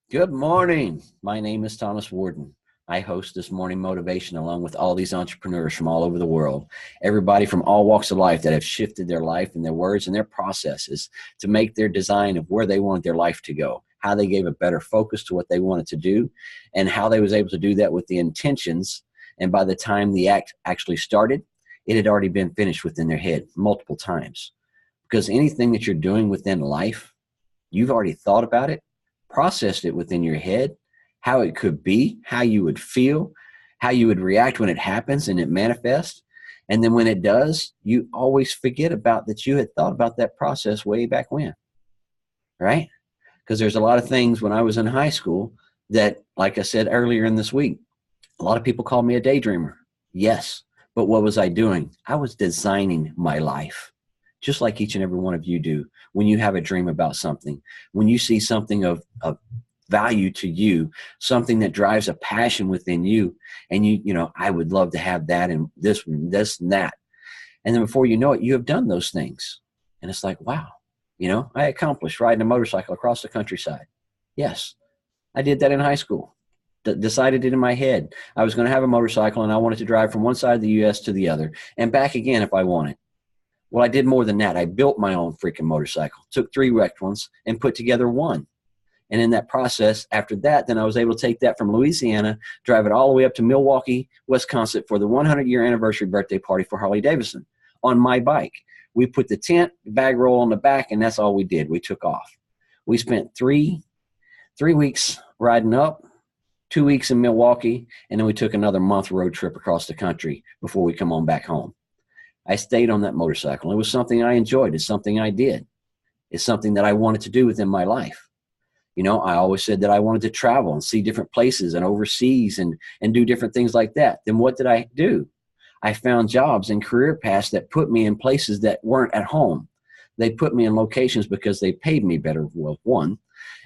Good morning. My name is Thomas Warden. I host this morning motivation along with all these entrepreneurs from all over the world, everybody from all walks of life that have shifted their life and their words and their processes to make their design of where they wanted their life to go, how they gave a better focus to what they wanted to do, and how they was able to do that with the intentions. And by the time the act actually started, it had already been finished within their head multiple times. Because anything that you're doing within life, you've already thought about it, processed it within your head, how it could be, how you would feel, how you would react when it happens and it manifests. And then when it does, you always forget about that you had thought about that process way back when, right? Because there's a lot of things when I was in high school that, like I said earlier in this week, a lot of people call me a daydreamer. Yes, but what was I doing? I was designing my life, just like each and every one of you do. When you have a dream about something, when you see something of value to you, something that drives a passion within you, and I would love to have that and this and that. And then before you know it, you have done those things. And it's like, wow, I accomplished riding a motorcycle across the countryside. Yes, I did that in high school. Decided it in my head. I was going to have a motorcycle and I wanted to drive from one side of the U.S. to the other and back again if I wanted. Well, I did more than that. I built my own freaking motorcycle, took 3 wrecked ones and put together one. And in that process, after that, then I was able to take that from Louisiana, drive it all the way up to Milwaukee, Wisconsin for the 100-year anniversary birthday party for Harley Davidson on my bike. We put the tent, bag roll on the back, and that's all we did. We took off. We spent three weeks riding up, 2 weeks in Milwaukee, and then we took another month road trip across the country before we come on back home. I stayed on that motorcycle. It was something I enjoyed. It's something I did. It's something that I wanted to do within my life. I always said that I wanted to travel and see different places and overseas and do different things like that. Then what did I do? I found jobs and career paths that put me in places that weren't at home. They put me in locations because they paid me better, well, one.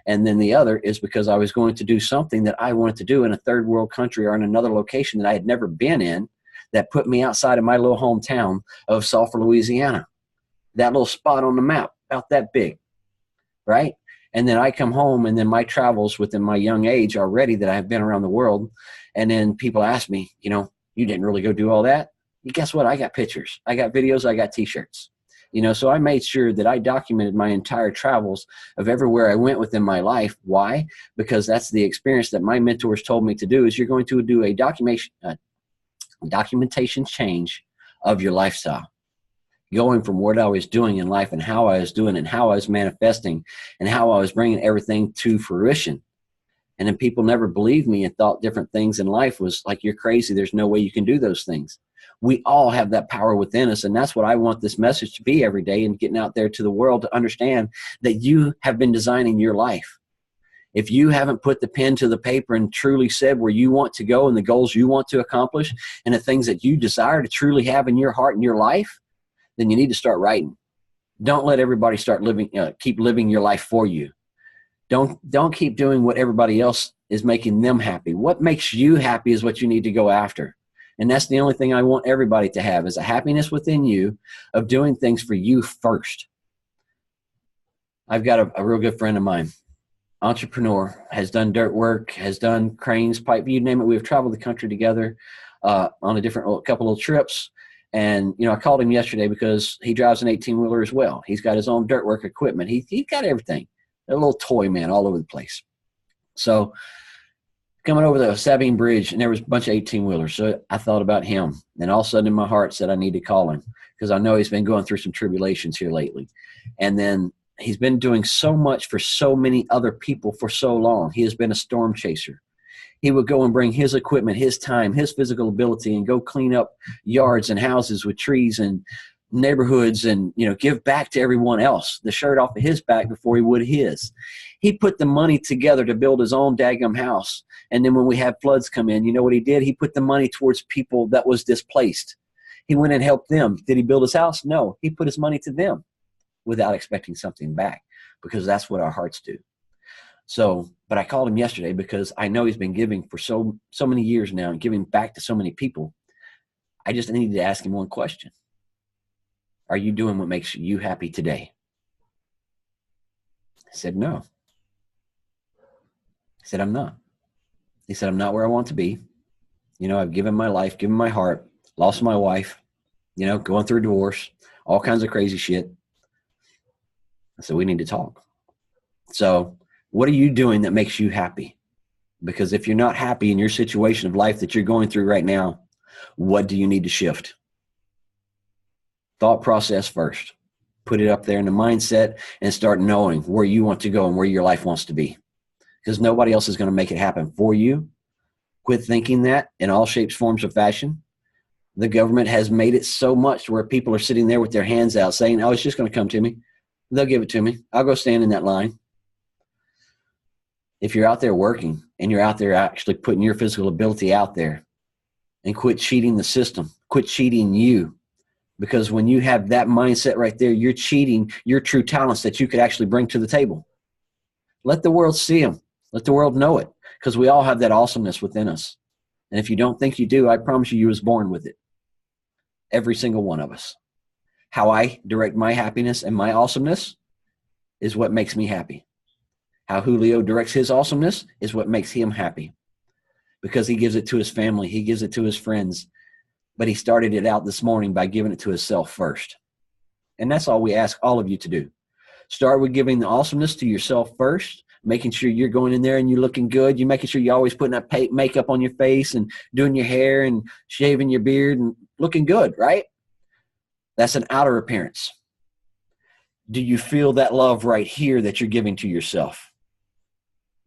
And then the other is because I was going to do something that I wanted to do in a third world country or in another location that I had never been in, that put me outside of my little hometown of Sulphur, Louisiana. That little spot on the map, about that big, right? And then I come home, and then my travels within my young age already that I've been around the world. And then people ask me, you didn't really go do all that. Guess what? I got pictures. I got videos. I got T-shirts. So I made sure that I documented my entire travels of everywhere I went within my life. Why? Because that's the experience that my mentors told me to do, is you're going to do a documentation change of your lifestyle, going from what I was doing in life and how I was doing and how I was manifesting and how I was bringing everything to fruition. And then people never believed me and thought different things in life was like, you're crazy. There's no way you can do those things. We all have that power within us. And that's what I want this message to be every day, and getting out there to the world to understand that you have been designing your life. If you haven't put the pen to the paper and truly said where you want to go and the goals you want to accomplish and the things that you desire to truly have in your heart and your life, then you need to start writing. Don't let everybody keep living your life for you. Don't keep doing what everybody else is making them happy. What makes you happy is what you need to go after. And that's the only thing I want everybody to have, is a happiness within you of doing things for you first. I've got a real good friend of mine, entrepreneur, has done dirt work, has done cranes, pipe, you name it. We've traveled the country together on a couple of trips. And, I called him yesterday because he drives an 18-wheeler as well. He's got his own dirt work equipment. He's got everything. A little toy man all over the place. So coming over the Sabine Bridge, and there was a bunch of 18-wheelers. So I thought about him. And all of a sudden in my heart said I need to call him, because I know he's been going through some tribulations here lately. And then he's been doing so much for so many other people for so long. He has been a storm chaser. He would go and bring his equipment, his time, his physical ability, and go clean up yards and houses with trees and neighborhoods and, give back to everyone else, the shirt off of his back before he would his. He put the money together to build his own daggum house. And then when we had floods come in, you know what he did? He put the money towards people that was displaced. He went and helped them. Did he build his house? No. He put his money to them without expecting something back, because that's what our hearts do. So, but I called him yesterday because I know he's been giving for so many years now and giving back to so many people. I just needed to ask him one question. Are you doing what makes you happy today? I said, no. He said, I'm not. He said, I'm not where I want to be. You know, I've given my life, given my heart, lost my wife, you know, going through a divorce, all kinds of crazy shit. I said, we need to talk. So what are you doing that makes you happy? Because if you're not happy in your situation of life that you're going through right now, what do you need to shift? Thought process first. Put it up there in the mindset and start knowing where you want to go and where your life wants to be. Because nobody else is going to make it happen for you. Quit thinking that in all shapes, forms, or fashion. The government has made it so much where people are sitting there with their hands out saying, oh, it's just going to come to me. They'll give it to me. I'll go stand in that line. If you're out there working and you're out there actually putting your physical ability out there, and quit cheating the system, quit cheating you. Because when you have that mindset right there, you're cheating your true talents that you could actually bring to the table. Let the world see them. Let the world know it. Because we all have that awesomeness within us. And if you don't think you do, I promise you was born with it. Every single one of us. How I direct my happiness and my awesomeness is what makes me happy. How Julio directs his awesomeness is what makes him happy. Because he gives it to his family. He gives it to his friends. But he started it out this morning by giving it to himself first. And that's all we ask all of you to do. Start with giving the awesomeness to yourself first, making sure you're going in there and you're looking good. You're making sure you're always putting that makeup on your face and doing your hair and shaving your beard and looking good, right? That's an outer appearance. Do you feel that love right here that you're giving to yourself?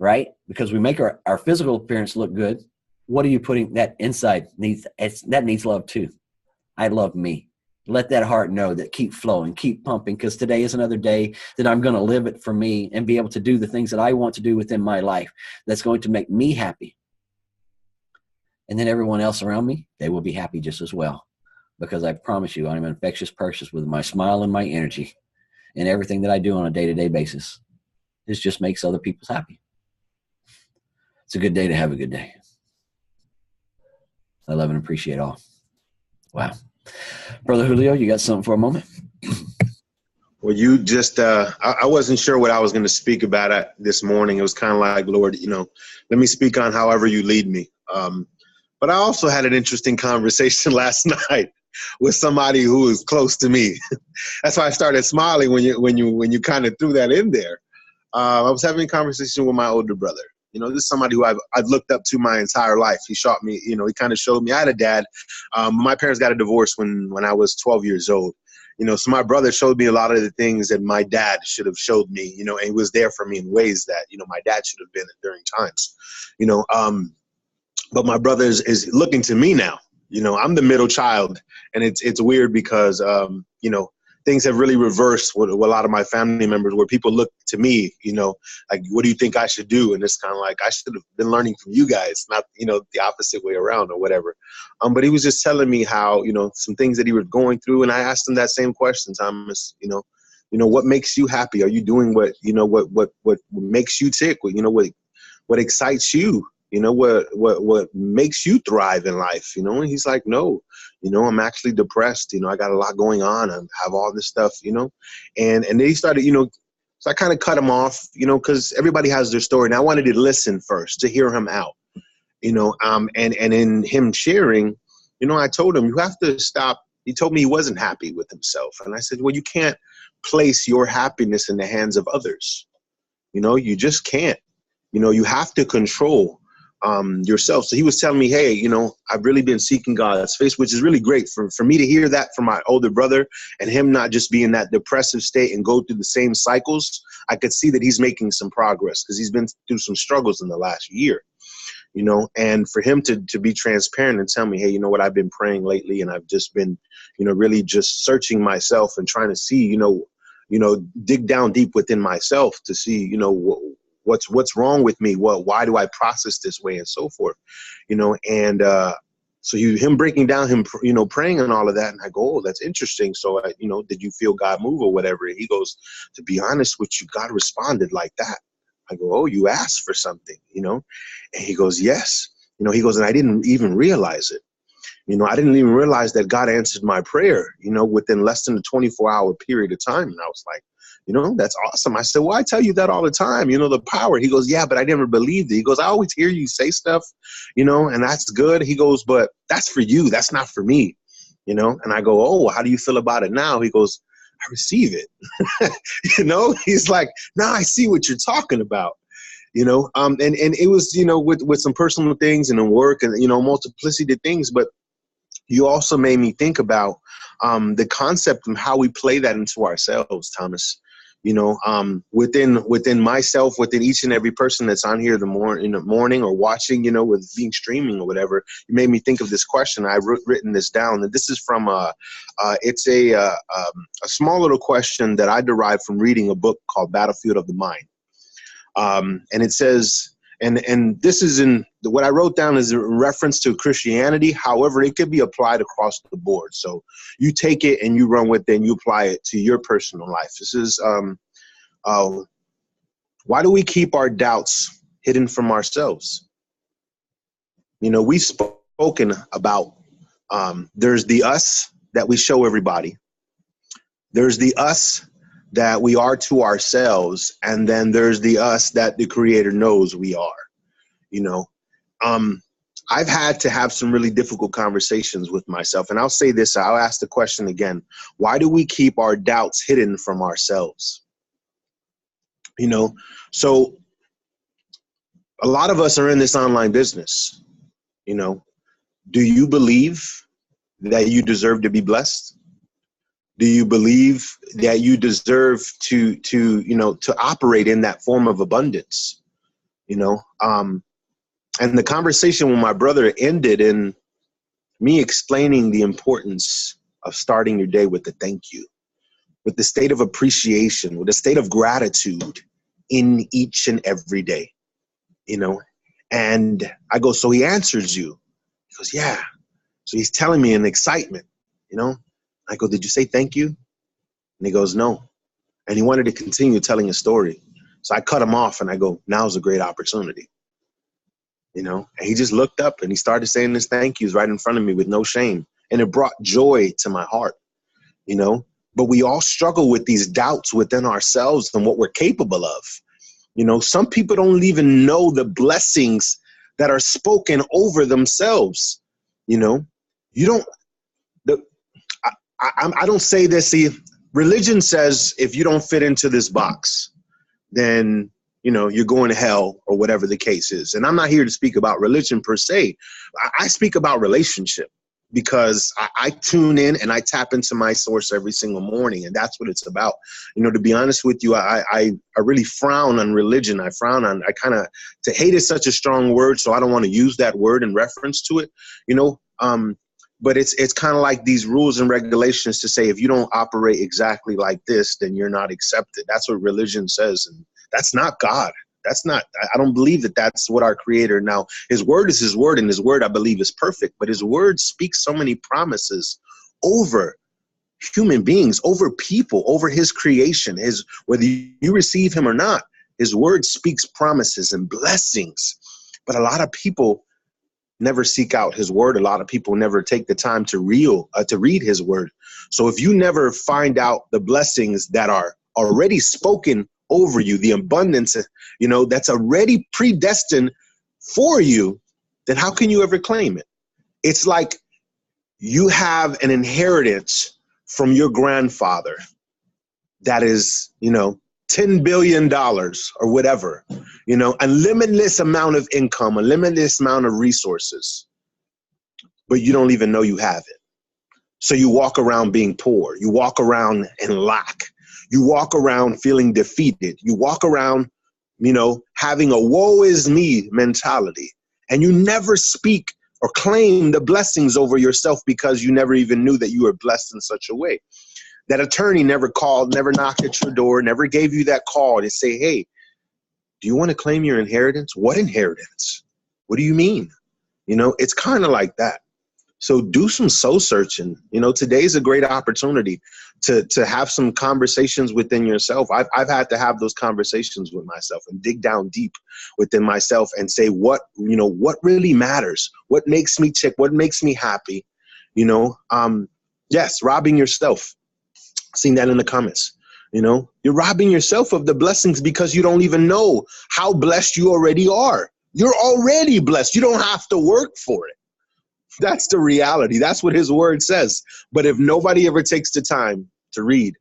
Right? Because we make our physical appearance look good. What are you putting that inside needs? That needs love too. I love me. Let that heart know that keep flowing, keep pumping, because today is another day that I'm going to live it for me and be able to do the things that I want to do within my life that's going to make me happy. And then everyone else around me, they will be happy just as well. Because I promise you, I'm an infectious person with my smile and my energy and everything that I do on a day-to-day basis. This just makes other people happy. It's a good day to have a good day. I love and appreciate all. Wow. Brother Julio, you got something for a moment? Well, you just, I wasn't sure what I was going to speak about this morning. It was kind of like, Lord, you know, let me speak on however you lead me. But I also had an interesting conversation last night with somebody who was close to me. That's why I started smiling when you kind of threw that in there. I was having a conversation with my older brother. You know, this is somebody who I've looked up to my entire life. He showed me, you know, he kind of showed me. I had a dad. My parents got a divorce when I was 12 years old. You know, so my brother showed me a lot of the things that my dad should have showed me, you know, and he was there for me in ways that, you know, my dad should have been during times, you know. But my brother is looking to me now. You know, I'm the middle child, and it's weird because, you know, things have really reversed with a lot of my family members where people look to me, you know, like, what do you think I should do? And it's kind of like, I should have been learning from you guys, not, you know, the opposite way around or whatever. But he was just telling me how, you know, some things that he was going through. And I asked him that same question, Thomas, you know, what makes you happy? Are you doing what, you know, what makes you tick? You know, what excites you? You know, what makes you thrive in life, you know? And he's like, no, you know, I'm actually depressed. You know, I got a lot going on. I have all this stuff, you know? And then he started, you know, so I kind of cut him off, you know, because everybody has their story. And I wanted to listen first to hear him out, you know? And in him sharing, you know, I told him, you have to stop. He told me he wasn't happy with himself. And I said, well, you can't place your happiness in the hands of others. You know, you just can't. You know, you have to control yourself. So he was telling me, hey, you know, I've really been seeking God's face, which is really great for me to hear that from my older brother, and him not just be in that depressive state and go through the same cycles. I could see that he's making some progress because he's been through some struggles in the last year, you know, and for him to be transparent and tell me, hey, you know what, I've been praying lately, and I've just been, you know, really just searching myself and trying to see, you know, dig down deep within myself to see, you know, what's wrong with me? Why do I process this way and so forth, you know? And so him breaking down, him, you know, praying and all of that. And I go, oh, that's interesting. So, you know, did you feel God move or whatever? And he goes, to be honest with you, God responded like that. I go, oh, you asked for something, you know? And he goes, yes. You know, he goes, and I didn't even realize it. You know, I didn't even realize that God answered my prayer, you know, within less than a 24-hour period of time. And I was like, That's awesome. I said, well, I tell you that all the time, the power. He goes, yeah, but I never believed it. He goes, I always hear you say stuff, and that's good. He goes, but that's for you. That's not for me, and I go, oh, how do you feel about it now? He goes, I receive it. He's like, now I see what you're talking about, and it was, with some personal things and in work and, multiplicity of things. But you also made me think about the concept and how we play that into ourselves, Thomas. Within myself, within each and every person that's on here in the morning or watching, with being streaming or whatever. You made me think of this question. I've written this down, and this is from it's a small little question that I derived from reading a book called Battlefield of the Mind. And it says, and this is what I wrote down is a reference to Christianity. However, it could be applied across the board. So you take it and you run with it and you apply it to your personal life. This is, why do we keep our doubts hidden from ourselves? We've spoken about, there's the us that we show everybody. There's the us that we are to ourselves, and then there's the us that the Creator knows we are. I've had to have some really difficult conversations with myself, and I'll say this, I'll ask the question again. Why do we keep our doubts hidden from ourselves? So a lot of us are in this online business. Do you believe that you deserve to be blessed? Do you believe that you deserve to operate in that form of abundance? And the conversation with my brother ended in me explaining the importance of starting your day with a thank you, with the state of appreciation, with a state of gratitude in each and every day, And I go, so he answers you. He goes, yeah. So he's telling me in excitement, I go, did you say thank you? And he goes, no. And he wanted to continue telling his story. So I cut him off and I go, now's a great opportunity. And he just looked up and he started saying his thank yous right in front of me with no shame. And it brought joy to my heart, But we all struggle with these doubts within ourselves and what we're capable of. Some people don't even know the blessings that are spoken over themselves. I don't say this. See, religion says if you don't fit into this box, then, you're going to hell or whatever the case is. And I'm not here to speak about religion per se. I speak about relationship because I tune in and I tap into my source every single morning. And that's what it's about. To be honest with you, I really frown on religion. To hate is such a strong word. So I don't want to use that word in reference to it, But it's kind of like these rules and regulations to say, if you don't operate exactly like this, then you're not accepted. That's what religion says. And that's not God. I don't believe that that's what our Creator. Now, his word is his word, and his word, I believe, is perfect. But his word speaks so many promises over human beings, over people, over his creation. Whether you receive him or not, his word speaks promises and blessings. But a lot of people never seek out his word. A lot of people never take the time to read his word. So if you never find out the blessings that are already spoken over you, the abundance, that's already predestined for you, then how can you ever claim it? It's like you have an inheritance from your grandfather that is, $10 billion or whatever, a limitless amount of income, a limitless amount of resources, but you don't even know you have it. So you walk around being poor. You walk around in lack. You walk around feeling defeated. You walk around, having a woe is me mentality. And you never speak or claim the blessings over yourself because you never even knew that you were blessed in such a way. That attorney never called, never knocked at your door, never gave you that call to say, hey, do you want to claim your inheritance? What inheritance? What do you mean? It's kind of like that. So do some soul searching. Today's a great opportunity to have some conversations within yourself. I've had to have those conversations with myself and dig down deep within myself and say, what really matters? What makes me tick? What makes me happy? Yes, robbing yourself. Seen that in the comments. You know, you're robbing yourself of the blessings because you don't even know how blessed you already are. You're already blessed. You don't have to work for it. That's the reality. That's what his word says. But if nobody ever takes the time to read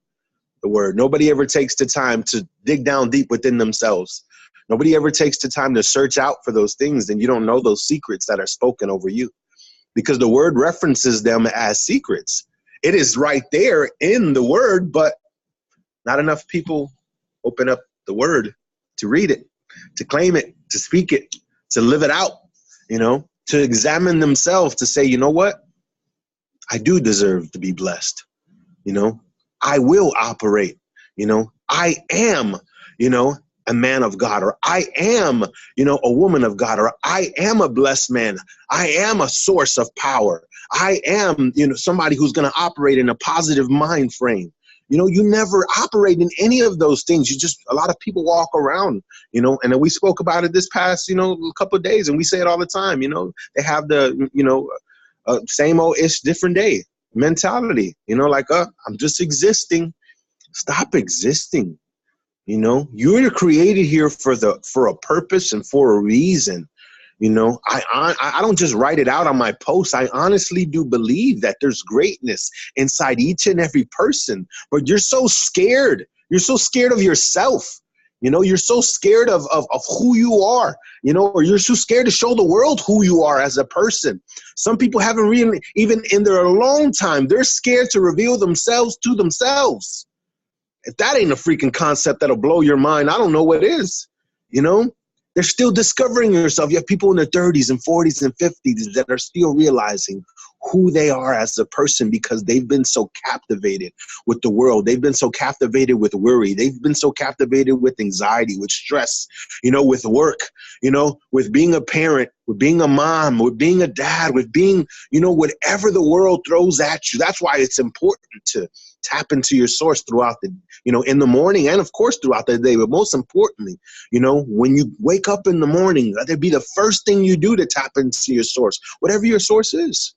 the word, nobody ever takes the time to dig down deep within themselves, nobody ever takes the time to search out for those things, then you don't know those secrets that are spoken over you, because the word references them as secrets. It is right there in the word, but not enough people open up the word to read it, to claim it, to speak it, to live it out, you know, to examine themselves, to say, you know what? I do deserve to be blessed. You know, I will operate, you know, I am, you know, a man of God, or I am, you know, a woman of God, or I am a blessed man. I am a source of power. I am, you know, somebody who's going to operate in a positive mind frame. You know, you never operate in any of those things. You just, a lot of people walk around, you know, and then we spoke about it this past, you know, a couple of days, and we say it all the time, you know, they have the, you know, same old ish, different day mentality, you know, like, I'm just existing. Stop existing. You know, you're created here for a purpose and for a reason. You know, I don't just write it out on my post. I honestly do believe that there's greatness inside each and every person, but you're so scared. You're so scared of yourself. You know, you're so scared of who you are, you know, or you're so scared to show the world who you are as a person. Some people haven't really, even in their long time, they're scared to reveal themselves to themselves. If that ain't a freaking concept that'll blow your mind, I don't know what is. You know, they're still discovering yourself. You have people in their 30s and 40s and 50s that are still realizing who they are as a person, because they've been so captivated with the world. They've been so captivated with worry. They've been so captivated with anxiety, with stress, you know, with work, you know, with being a parent, with being a mom, with being a dad, with being, you know, whatever the world throws at you. That's why it's important to tap into your source throughout the, you know, in the morning and of course throughout the day. But most importantly, you know, when you wake up in the morning, let it be the first thing you do to tap into your source, whatever your source is,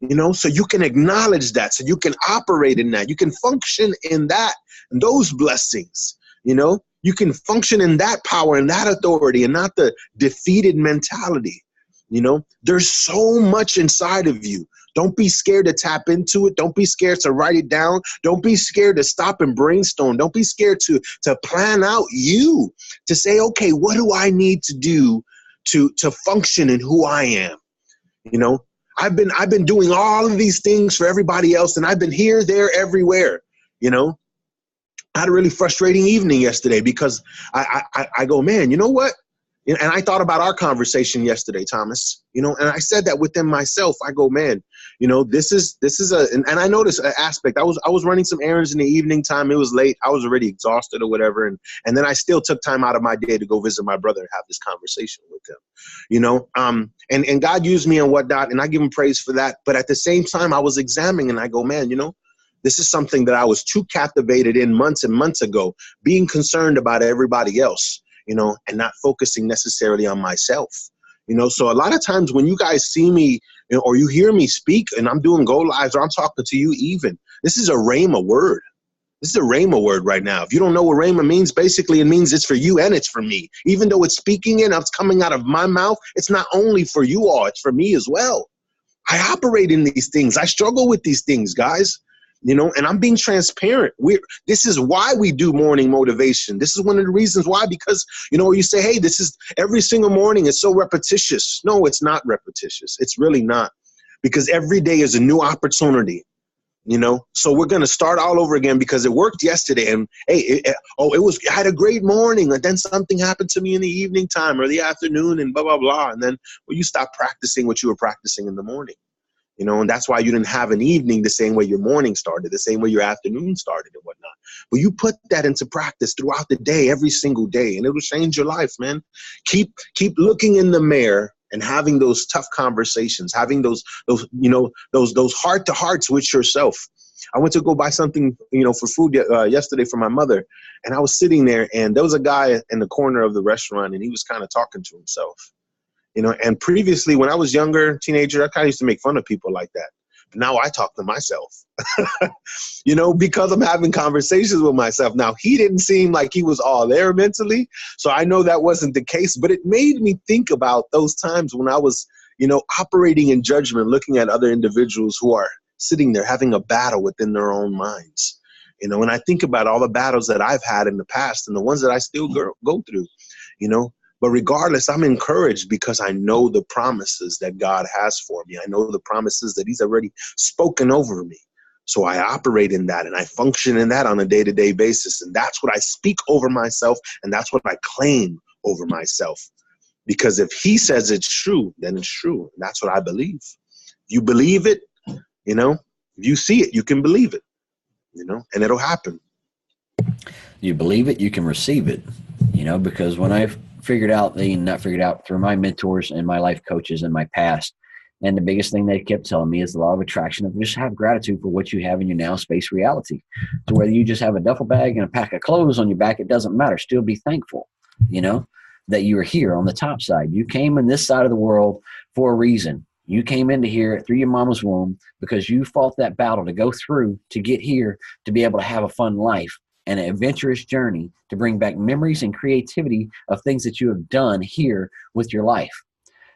you know, so you can acknowledge that, so you can operate in that, you can function in that, and those blessings, you know, you can function in that power and that authority and not the defeated mentality. You know, there's so much inside of you. Don't be scared to tap into it. Don't be scared to write it down. Don't be scared to stop and brainstorm. Don't be scared to plan out you, to say, okay, what do I need to do to function in who I am? You know, I've been doing all of these things for everybody else, and I've been here, there, everywhere. You know, I had a really frustrating evening yesterday because I go, man, you know what? And I thought about our conversation yesterday, Thomas, you know, and I said that within myself. I go, man, you know, this is and I noticed an aspect. I was running some errands in the evening time. It was late. I was already exhausted or whatever. And then I still took time out of my day to go visit my brother and have this conversation with him, you know, and God used me and whatnot, and I give him praise for that. But at the same time, I was examining and I go, man, you know, this is something that I was too captivated in months and months ago, being concerned about everybody else, you know, and not focusing necessarily on myself, you know. So a lot of times when you guys see me, you know, or you hear me speak and I'm doing go lives or I'm talking to you, even, this is a rhema word. This is a rhema word right now. If you don't know what rhema means, basically it means it's for you and it's for me. Even though it's speaking and it's coming out of my mouth, it's not only for you all, it's for me as well. I operate in these things. I struggle with these things, guys. You know, and I'm being transparent. This is why we do morning motivation. This is one of the reasons why, because, you know, you say, hey, this is every single morning. It's so repetitious. No, it's not repetitious. It's really not, because every day is a new opportunity, you know. So we're going to start all over again because it worked yesterday. And hey, I had a great morning. And then something happened to me in the evening time or the afternoon and blah, blah, blah. And then, well, you stop practicing what you were practicing in the morning. You know, and that's why you didn't have an evening the same way your morning started, the same way your afternoon started and whatnot. But you put that into practice throughout the day, every single day, and it will change your life, man. Keep looking in the mirror and having those tough conversations, having those you know, those heart to hearts with yourself. I went to go buy something, you know, for food yesterday for my mother, and I was sitting there, and there was a guy in the corner of the restaurant, and he was kind of talking to himself. You know, and previously when I was younger, teenager, I kind of used to make fun of people like that. Now I talk to myself, because I'm having conversations with myself. Now, he didn't seem like he was all there mentally, so I know that wasn't the case, but it made me think about those times when I was, operating in judgment, looking at other individuals who are sitting there having a battle within their own minds. And I think about all the battles that I've had in the past and the ones that I still go through, But regardless, I'm encouraged because I know the promises that God has for me. I know the promises that he's already spoken over me. So I operate in that and I function in that on a day-to-day basis. And that's what I speak over myself. And that's what I claim over myself. Because if he says it's true, then it's true. And that's what I believe. If you believe it, if you see it, you can believe it, and it'll happen. You believe it, you can receive it, because when I've not figured out through my mentors and my life coaches in my past, and the biggest thing they kept telling me is the law of attraction of just have gratitude for what you have in your now space reality. So whether you just have a duffel bag and a pack of clothes on your back, it doesn't matter. Still be thankful, that you are here on the top side. You came in this side of the world for a reason. You came into here through your mama's womb because you fought that battle to go through to get here to be able to have a fun life and an adventurous journey to bring back memories and creativity of things that you have done here with your life.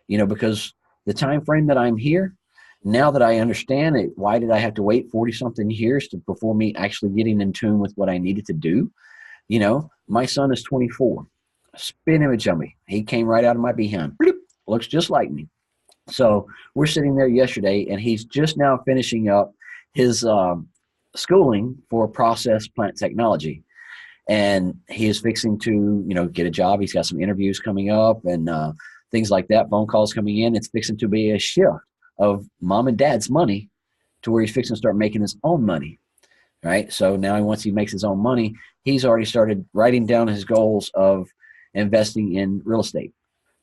Because the time frame that I'm here, now that I understand it, why did I have to wait 40-something years before me actually getting in tune with what I needed to do? My son is 24. Spin image of me. He came right out of my behind. Bloop, looks just like me. So we're sitting there yesterday, and he's just now finishing up his schooling for process plant technology. And he is fixing to, get a job. He's got some interviews coming up and things like that, phone calls coming in. It's fixing to be a shift of mom and dad's money to where he's fixing to start making his own money, right? So now once he makes his own money, he's already started writing down his goals of investing in real estate,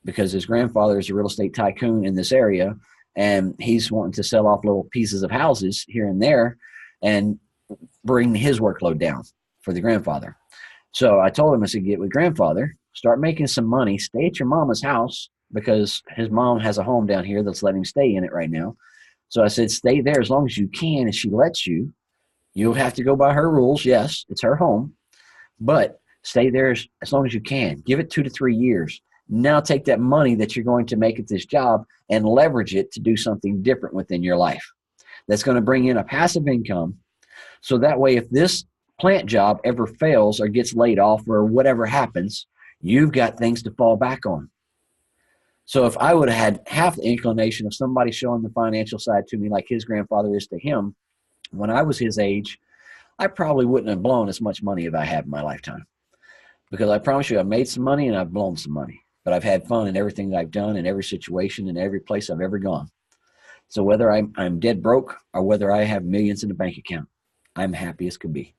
because his grandfather is a real estate tycoon in this area, and he's wanting to sell off little pieces of houses here and there and bring his workload down for the grandfather. So I told him, I said, get with grandfather, start making some money, stay at your mama's house, because his mom has a home down here that's letting him stay in it right now. So I said, stay there as long as you can. If she lets you, you'll have to go by her rules. Yes, it's her home, but stay there as long as you can. Give it 2 to 3 years. Now take that money that you're going to make at this job and leverage it to do something different within your life that's going to bring in a passive income. So that way, if this plant job ever fails or gets laid off or whatever happens, you've got things to fall back on. So if I would have had half the inclination of somebody showing the financial side to me like his grandfather is to him, when I was his age, I probably wouldn't have blown as much money as I have in my lifetime. Because I promise you, I've made some money and I've blown some money. But I've had fun in everything that I've done, in every situation, in every place I've ever gone. So whether I'm dead broke or whether I have millions in the bank account, I'm happy as could be.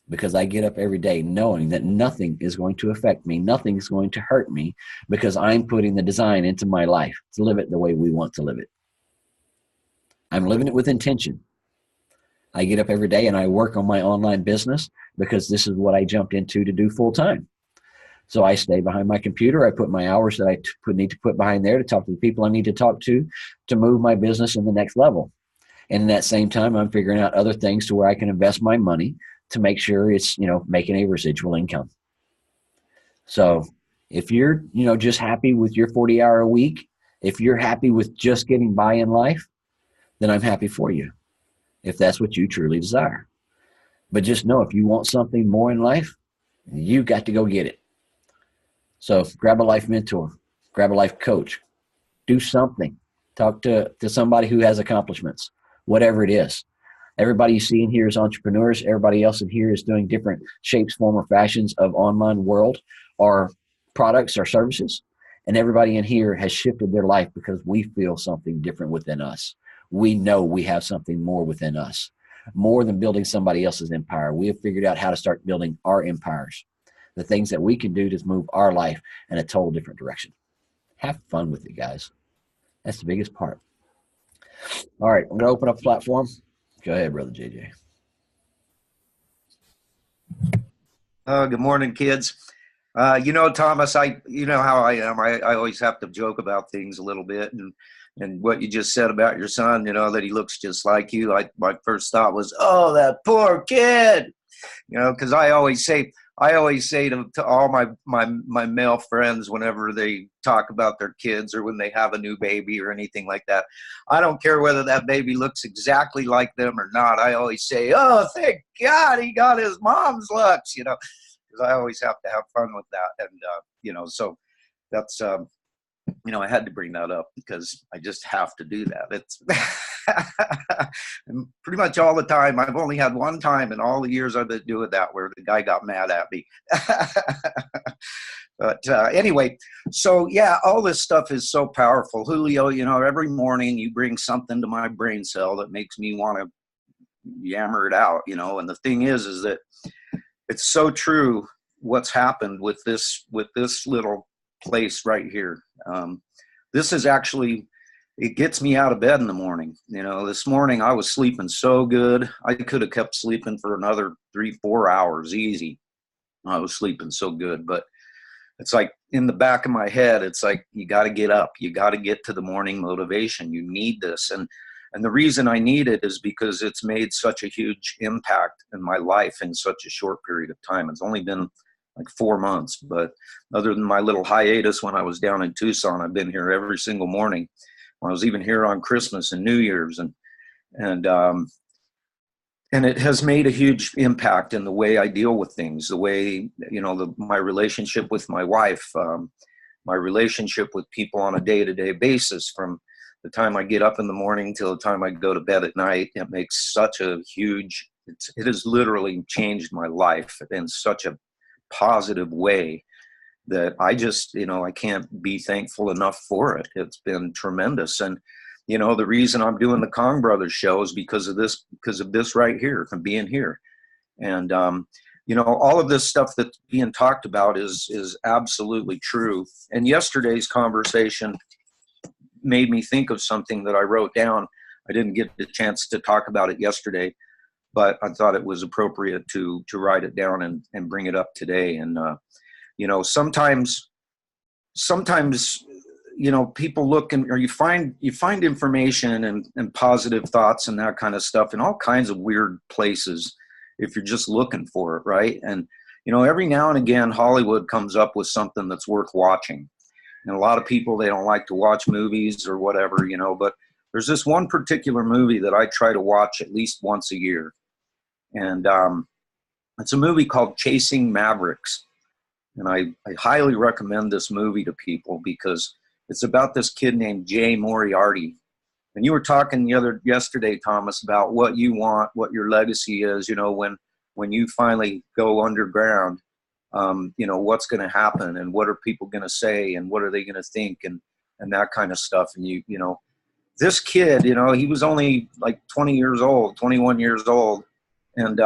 Because I get up every day knowing that nothing is going to affect me, nothing is going to hurt me, because I'm putting the design into my life to live it the way we want to live it. I'm living it with intention. I get up every day and I work on my online business because this is what I jumped into to do full time. So I stay behind my computer. I put my hours that I need to put behind there to talk to the people I need to talk to move my business in the next level. And in that same time, I'm figuring out other things to where I can invest my money to make sure it's, making a residual income. So if you're, just happy with your 40-hour a week, if you're happy with just getting by in life, then I'm happy for you, if that's what you truly desire. But just know, if you want something more in life, you got to go get it. So grab a life mentor, grab a life coach, do something, talk to somebody who has accomplishments, whatever it is. Everybody you see in here is entrepreneurs. Everybody else in here is doing different shapes, form, or fashions of online world or products or services. And everybody in here has shifted their life because we feel something different within us. We know we have something more within us, more than building somebody else's empire. We have figured out how to start building our empires, the things that we can do to move our life in a total different direction. Have fun with it, guys. That's the biggest part. All right, I'm going to open up the platform. Go ahead, Brother JJ. Good morning, kids. You know, Thomas, you know how I am. I always have to joke about things a little bit, and what you just said about your son, you know, that he looks just like you. My first thought was, oh, that poor kid, you know, because I always say to all my male friends whenever they talk about their kids or when they have a new baby or anything like that, I don't care whether that baby looks exactly like them or not. I always say, oh, thank God he got his mom's looks, you know, because I always have to have fun with that. And, you know, so that's, you know, I had to bring that up because I just have to do that. It's pretty much all the time. I've only had one time in all the years I've been doing that where the guy got mad at me. But anyway, so yeah, all this stuff is so powerful. Julio, you know, every morning you bring something to my brain cell that makes me want to yammer it out, you know. And the thing is that it's so true what's happened with this little place right here. This is actually, it gets me out of bed in the morning. You know, this morning I was sleeping so good. I could have kept sleeping for another 3-4 hours easy. I was sleeping so good, but it's like in the back of my head, it's like, you got to get up. You got to get to the morning motivation. You need this. And the reason I need it is because it's made such a huge impact in my life in such a short period of time. It's only been like 4 months, but other than my little hiatus when I was down in Tucson, I've been here every single morning. I was even here on Christmas and New Year's, and it has made a huge impact in the way I deal with things, the way, you know, my relationship with my wife, my relationship with people on a day-to-day basis, from the time I get up in the morning till the time I go to bed at night. It makes such a huge, it has literally changed my life in such a positive way that I just, you know, I can't be thankful enough for it. It's been tremendous. And, you know, the reason I'm doing the Kong Brothers show is because of this right here, from being here. And, you know, all of this stuff that's being talked about is absolutely true. And yesterday's conversation made me think of something that I wrote down. I didn't get the chance to talk about it yesterday, but I thought it was appropriate to write it down and bring it up today. And, you know, sometimes, you know, people look or you find information and positive thoughts and that kind of stuff in all kinds of weird places if you're just looking for it, right? And, you know, every now and again, Hollywood comes up with something that's worth watching. And a lot of people, they don't like to watch movies or whatever, you know, but there's this one particular movie that I try to watch at least once a year. And it's a movie called Chasing Mavericks. And I highly recommend this movie to people because it's about this kid named Jay Moriarty. And you were talking yesterday, Thomas, about what you want, what your legacy is, you know, when you finally go underground, you know, what's going to happen and what are people going to say and what are they going to think and that kind of stuff. And you know, this kid, you know, he was only like 21 years old. And,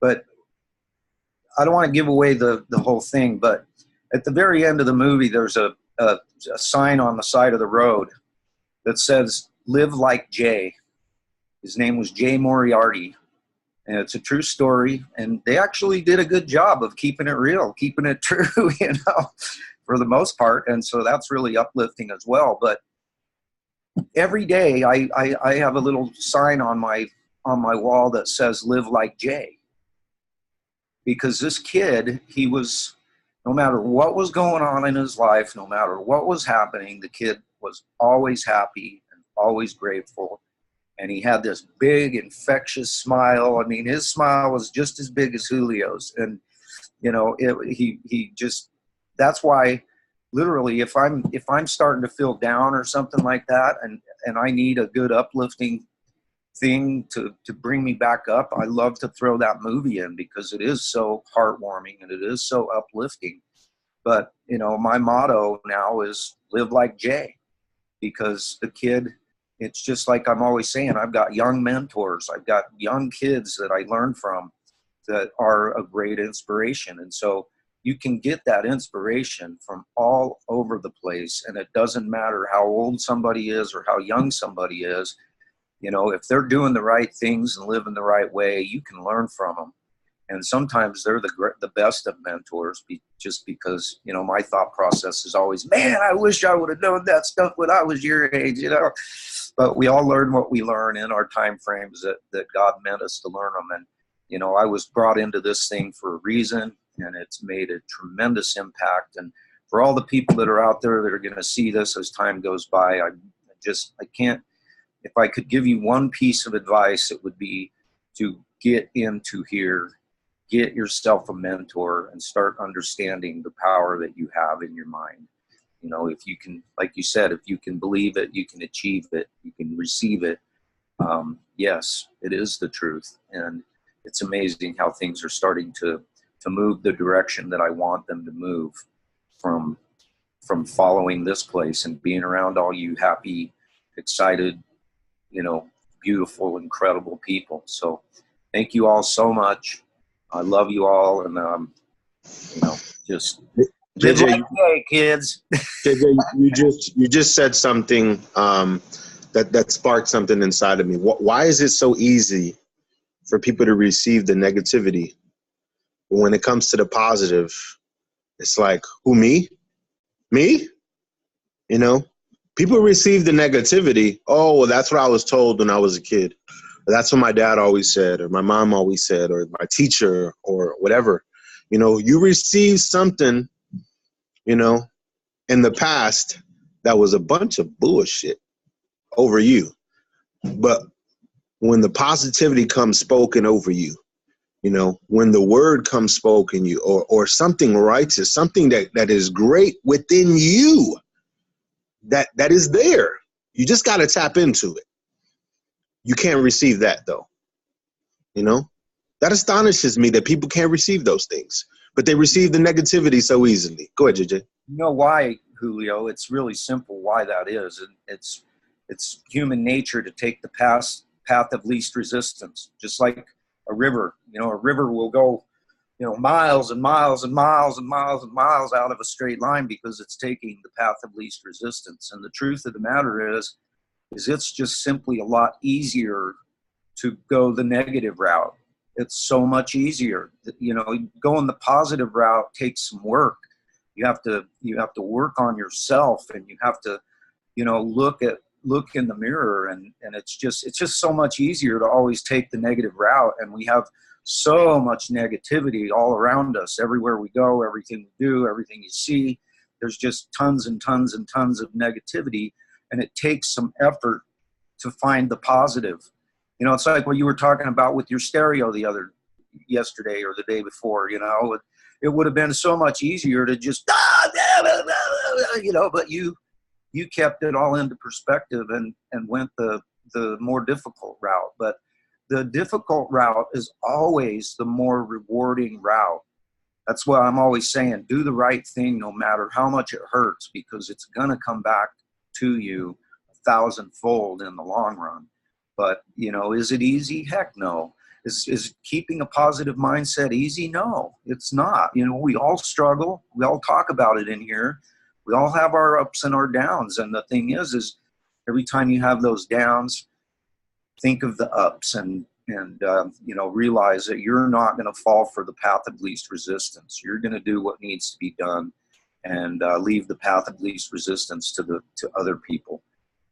but I don't want to give away the whole thing, but at the very end of the movie, there's a sign on the side of the road that says, "Live like Jay." His name was Jay Moriarty. And it's a true story. And they actually did a good job of keeping it real, keeping it true, you know, for the most part. And so that's really uplifting as well. But every day I have a little sign on my wall that says, "Live like Jay." Because this kid, he was, no matter what was going on in his life, no matter what was happening, the kid was always happy and always grateful. And he had this big, infectious smile. I mean, his smile was just as big as Julio's. And, you know, he just, that's why literally if I'm starting to feel down or something like that, and I need a good uplifting thing to bring me back up, I love to throw that movie in because it is so heartwarming and it is so uplifting. But, you know, my motto now is live like Jay, because the kid, it's just like I'm always saying, I've got young mentors. I've got young kids that I learn from that are a great inspiration. And so you can get that inspiration from all over the place. And it doesn't matter how old somebody is or how young somebody is. You know, if they're doing the right things and living the right way, you can learn from them. And sometimes they're the best of mentors, just because, you know, my thought process is always, man, I wish I would have known that stuff when I was your age, you know. But we all learn what we learn in our time frames that God meant us to learn them. And, you know, I was brought into this thing for a reason, and it's made a tremendous impact. And for all the people that are out there that are going to see this as time goes by, I can't, if I could give you one piece of advice, it would be to get into here, get yourself a mentor, and start understanding the power that you have in your mind. You know, if you can, like you said, if you can believe it, you can achieve it, you can receive it. Yes, it is the truth. And it's amazing how things are starting to move the direction that I want them to move, from following this place and being around all you happy, excited, you know, beautiful, incredible people. So thank you all so much. I love you all. And, you know, just live like day, kids. JJ, you just said something that sparked something inside of me. Why is it so easy for people to receive the negativity, but when it comes to the positive, it's like, who, me? You know, people receive the negativity. Oh, well, that's what I was told when I was a kid. That's what my dad always said, or my mom always said, or my teacher, or whatever. You know, you receive something, you know, in the past that was a bunch of bullshit over you. But when the positivity comes spoken over you, you know, when the word comes spoken you, or something righteous, something that is great within you, that is there. You just got to tap into it. You can't receive that, though. You know, that astonishes me that people can't receive those things, but they receive the negativity so easily. Go ahead, JJ. You know why, Julio? It's really simple why that is. And it's human nature to take the path of least resistance, just like a river. You know, a river will go, you know, miles and miles and miles and miles and miles out of a straight line because it's taking the path of least resistance. And the truth of the matter is it's just simply a lot easier to go the negative route. It's so much easier. You know, going the positive route takes some work. You have to work on yourself, and you have to, you know, look in the mirror, and it's just so much easier to always take the negative route. And we have so much negativity all around us, everywhere we go, everything we do, everything you see. There's just tons and tons and tons of negativity, and it takes some effort to find the positive. You know, it's like what you were talking about with your stereo yesterday or the day before. You know, it would have been so much easier to just you know, but you kept it all into perspective and went the more difficult route. But the difficult route is always the more rewarding route. That's why I'm always saying, do the right thing no matter how much it hurts, because it's going to come back to you 1,000-fold in the long run. But, you know, is it easy? Heck no. Is keeping a positive mindset easy? No, it's not. You know, we all struggle. We all talk about it in here. We all have our ups and our downs. And the thing is every time you have those downs, think of the ups and you know, realize that you're not going to fall for the path of least resistance. You're going to do what needs to be done, and leave the path of least resistance to other people,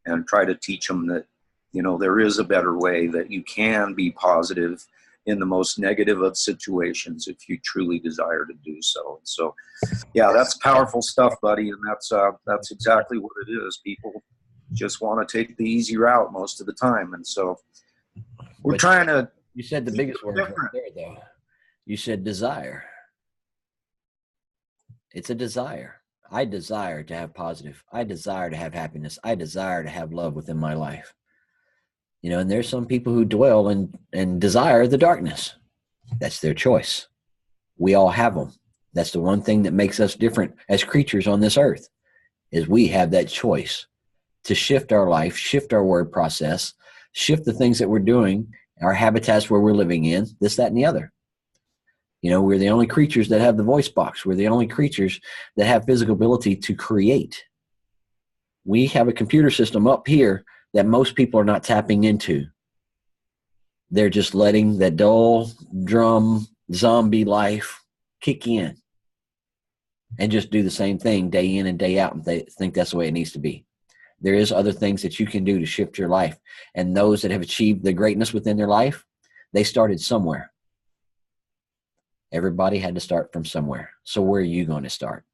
and try to teach them that, you know, there is a better way, that you can be positive in the most negative of situations if you truly desire to do so. So, yeah, that's powerful stuff, buddy, and that's exactly what it is. People just want to take the easy route most of the time, and so we're trying to. You said the biggest word right there, though. You said desire. It's a desire. I desire to have positive. I desire to have happiness. I desire to have love within my life. You know, and there's some people who dwell and desire the darkness. That's their choice. We all have them. That's the one thing that makes us different as creatures on this earth, is we have that choice to shift our life, shift our word process, shift the things that we're doing, our habitats where we're living in, this, that, and the other. You know, we're the only creatures that have the voice box. We're the only creatures that have physical ability to create. We have a computer system up here that most people are not tapping into. They're just letting that dull drum zombie life kick in and just do the same thing day in and day out and they think that's the way it needs to be. There is other things that you can do to shift your life. And those that have achieved the greatness within their life, they started somewhere. Everybody had to start from somewhere. So where are you going to start?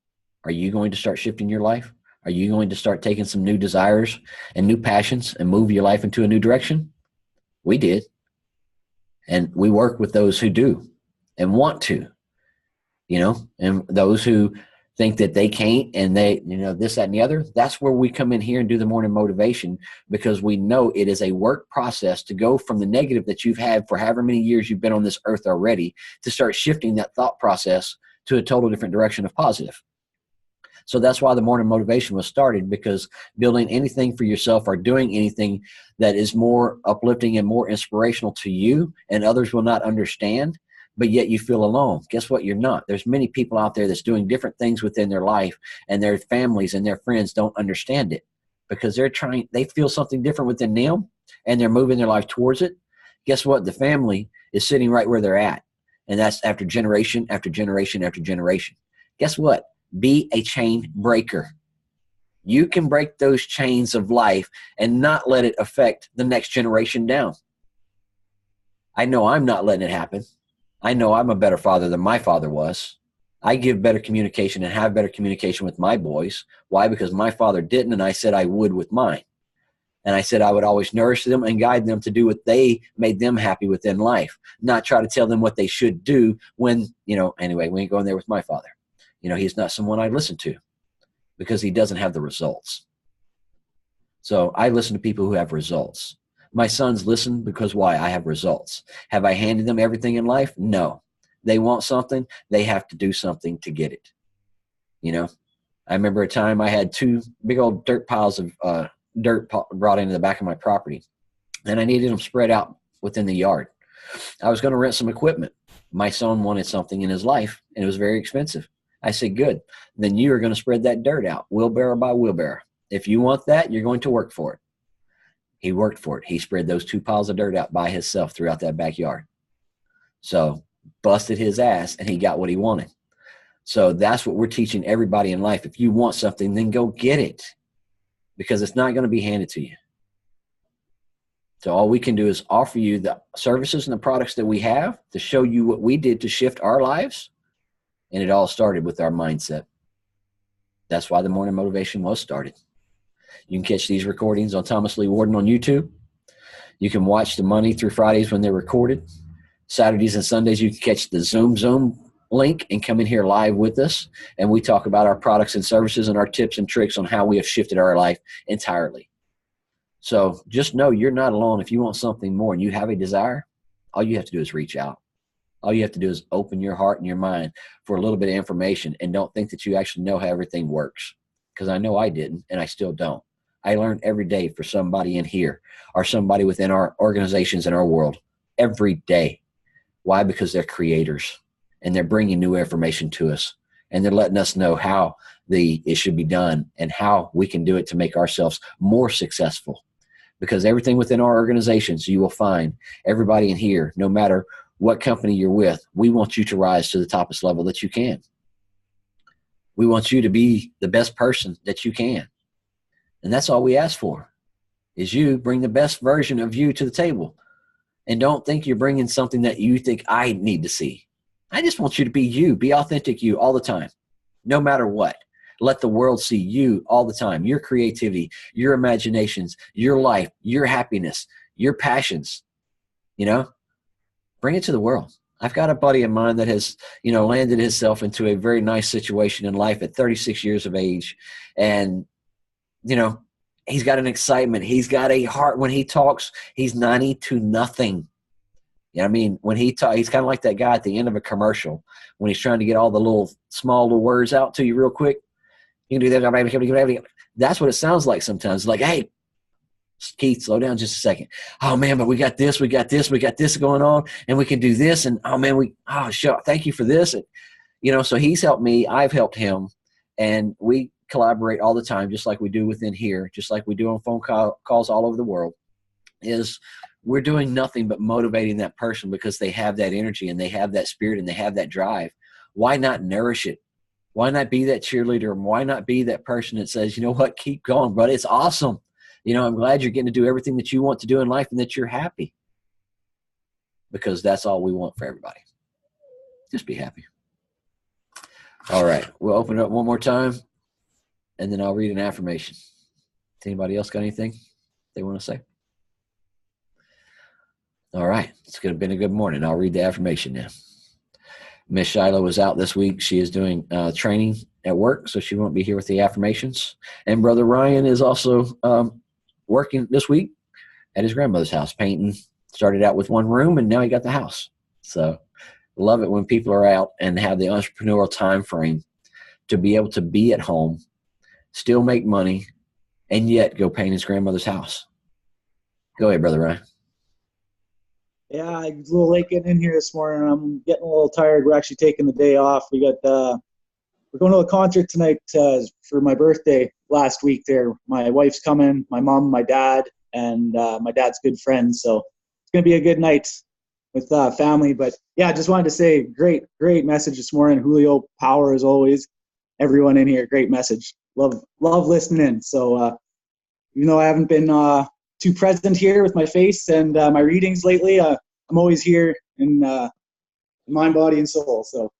Are you going to start shifting your life? Are you going to start taking some new desires and new passions and move your life into a new direction? We did. And we work with those who do and want to, and those who think that they can't and they, this, that, and the other. That's where we come in here and do the morning motivation, because we know it is a work process to go from the negative that you've had for however many years you've been on this earth already to start shifting that thought process to a total different direction of positive. So that's why the morning motivation was started, because building anything for yourself or doing anything that is more uplifting and more inspirational to you and others will not understand, but yet you feel alone. Guess what? You're not. There's many people out there that's doing different things within their life, and their families and their friends don't understand it because they feel something different within them and they're moving their life towards it. Guess what? The family is sitting right where they're at. And that's after generation after generation after generation. Guess what? Be a chain breaker. You can break those chains of life and not let it affect the next generation down. I know I'm not letting it happen. I know I'm a better father than my father was. I give better communication and have better communication with my boys. Why? Because my father didn't, and I said I would with mine. And I said I would always nourish them and guide them to do what they made them happy within life, not try to tell them what they should do when, anyway, we ain't going there with my father. He's not someone I listen to because he doesn't have the results. So I listen to people who have results. My sons listen because why? I have results. Have I handed them everything in life? No. They want something, they have to do something to get it. I remember a time I had 2 big old dirt piles of dirt brought into the back of my property, and I needed them spread out within the yard. I was going to rent some equipment. My son wanted something in his life, and it was very expensive. I said, good. Then you are going to spread that dirt out, wheelbarrow by wheelbarrow. If you want that, you're going to work for it. He worked for it. He spread those 2 piles of dirt out by himself throughout that backyard. So busted his ass, and he got what he wanted. So that's what we're teaching everybody in life. If you want something, then go get it, because it's not going to be handed to you. So all we can do is offer you the services and the products that we have to show you what we did to shift our lives. And it all started with our mindset. That's why the morning motivation was started. You can catch these recordings on Thomas Lee Warden on YouTube. You can watch the Monday through Fridays when they're recorded. Saturdays and Sundays, you can catch the Zoom link and come in here live with us. And we talk about our products and services and our tips and tricks on how we have shifted our life entirely. So just know you're not alone. If you want something more and you have a desire, all you have to do is reach out. All you have to do is open your heart and your mind for a little bit of information, and don't think that you actually know how everything works, because I know I didn't, and I still don't. I learn every day for somebody in here or somebody within our organizations in our world every day. Why? Because they're creators, and they're bringing new information to us, and they're letting us know how it should be done and how we can do it to make ourselves more successful. Because everything within our organizations, you will find everybody in here, no matter what company you're with, we want you to rise to the toppest level that you can. We want you to be the best person that you can. And that's all we ask for, is you bring the best version of you to the table. And don't think you're bringing something that you think I need to see. I just want you to be you. Be authentic you all the time, no matter what. Let the world see you all the time, your creativity, your imaginations, your life, your happiness, your passions, Bring it to the world. I've got a buddy of mine that has, landed himself into a very nice situation in life at 36 years of age. And, he's got an excitement. He's got a heart. When he talks, he's 90 to nothing. When he talks, he's kind of like that guy at the end of a commercial when he's trying to get all the small little words out to you real quick. You can do that. That's what it sounds like sometimes. Like, hey, Keith, slow down just a second. Oh man, but we got this going on, and we can do this. And oh man, thank you for this. And, so he's helped me. I've helped him, and we collaborate all the time, just like we do within here, just like we do on phone calls all over the world. Is we're doing nothing but motivating that person because they have that energy and they have that spirit and they have that drive. Why not nourish it? Why not be that cheerleader? Why not be that person that says, you know what, keep going, brother. It's awesome. You know, I'm glad you're getting to do everything that you want to do in life and that you're happy, because that's all we want for everybody. Just be happy. All right. We'll open it up one more time, and then I'll read an affirmation. Anybody else got anything they want to say? All right. It's going to be a good morning. I'll read the affirmation now. Miss Shiloh was out this week. She is doing training at work, so she won't be here with the affirmations. And Brother Ryan is also working this week at his grandmother's house, painting. Started out with one room, and now he got the house. So love it when people are out and have the entrepreneurial time frame to be able to be at home, still make money, and yet go paint his grandmother's house. Go ahead, Brother Ryan. Yeah, I was a little late getting in here this morning. I'm getting a little tired. We're actually taking the day off. We're going to a concert tonight for my birthday last week there. My wife's coming, my mom, my dad, and my dad's good friends. So it's going to be a good night with family. But yeah, I just wanted to say great message this morning. Julio, power as always. Everyone in here, great message. Love listening in. So even though I haven't been too present here with my face and my readings lately, I'm always here in mind, body, and soul. So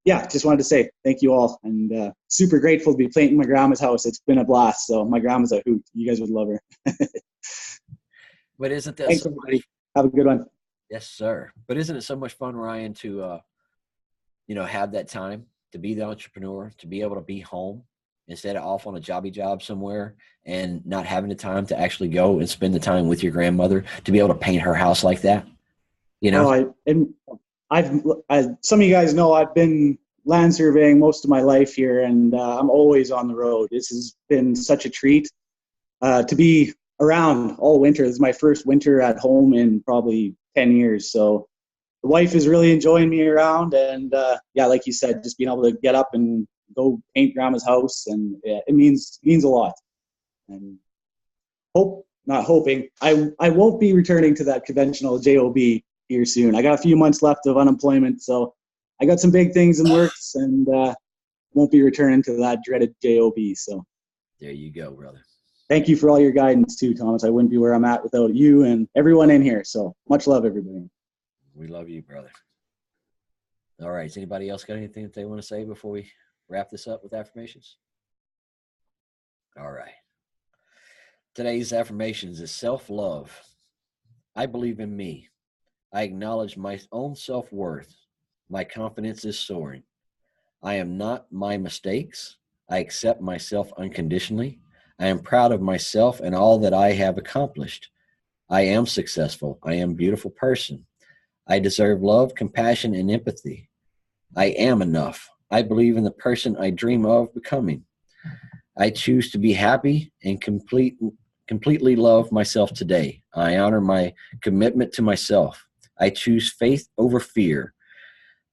yeah, just wanted to say thank you all, and super grateful to be painting my grandma's house. It's been a blast. So my grandma's a hoot. You guys would love her. But isn't that Thanks, everybody. Have a good one. Yes, sir. But isn't it so much fun, Ryan, to have that time to be the entrepreneur, to be able to be home instead of off on a job somewhere and not having the time to actually go and spend the time with your grandmother, to be able to paint her house like that, you know? Some of you guys know I've been land surveying most of my life here, and I'm always on the road. This has been such a treat to be around all winter. This is my first winter at home in probably 10 years. So the wife is really enjoying me around, and yeah, like you said, just being able to get up and go paint grandma's house, and yeah, it means a lot. And not hoping, I won't be returning to that conventional job here soon. I got a few months left of unemployment, so I got some big things in works, and won't be returning to that dreaded job. So there you go, brother. Thank you for all your guidance too, Thomas. I wouldn't be where I'm at without you and everyone in here. So much love, everybody. We love you, brother. All right. Does anybody else got anything that they want to say before we wrap this up with affirmations? All right. Today's affirmations is self-love. I believe in me. I acknowledge my own self-worth. My confidence is soaring. I am not my mistakes. I accept myself unconditionally. I am proud of myself and all that I have accomplished. I am successful. I am a beautiful person. I deserve love, compassion, and empathy. I am enough. I believe in the person I dream of becoming. I choose to be happy and completely love myself today. I honor my commitment to myself. I choose faith over fear.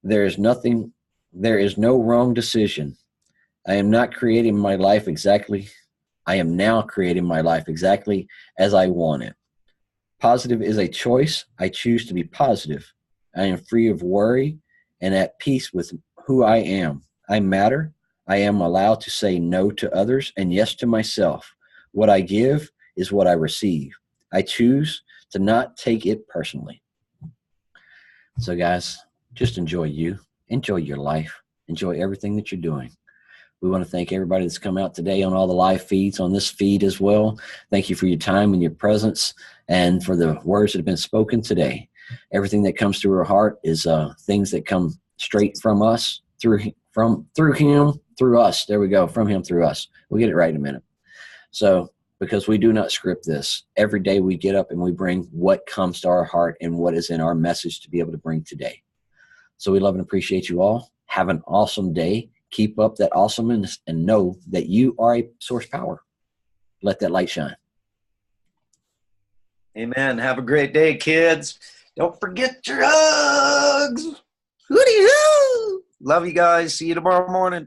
There is no wrong decision. I am now creating my life exactly as I want it. Positive is a choice. I choose to be positive. I am free of worry and at peace with who I am. I matter. I am allowed to say no to others and yes to myself. What I give is what I receive. I choose to not take it personally. So guys, just enjoy you. Enjoy your life. Enjoy everything that you're doing. We want to thank everybody that's come out today on all the live feeds, on this feed as well. Thank you for your time and your presence and for the words that have been spoken today. Everything that comes through our heart is things that come straight from us, through him, through us. There we go, from him, through us. We'll get it right in a minute. So, because we do not script this, every day we get up and we bring what comes to our heart and what is in our message to be able to bring today. So we love and appreciate you all. Have an awesome day. Keep up that awesomeness and know that you are a source power. Let that light shine. Amen. Have a great day, kids. Don't forget your hugs. Hooty hoo. Love you guys. See you tomorrow morning.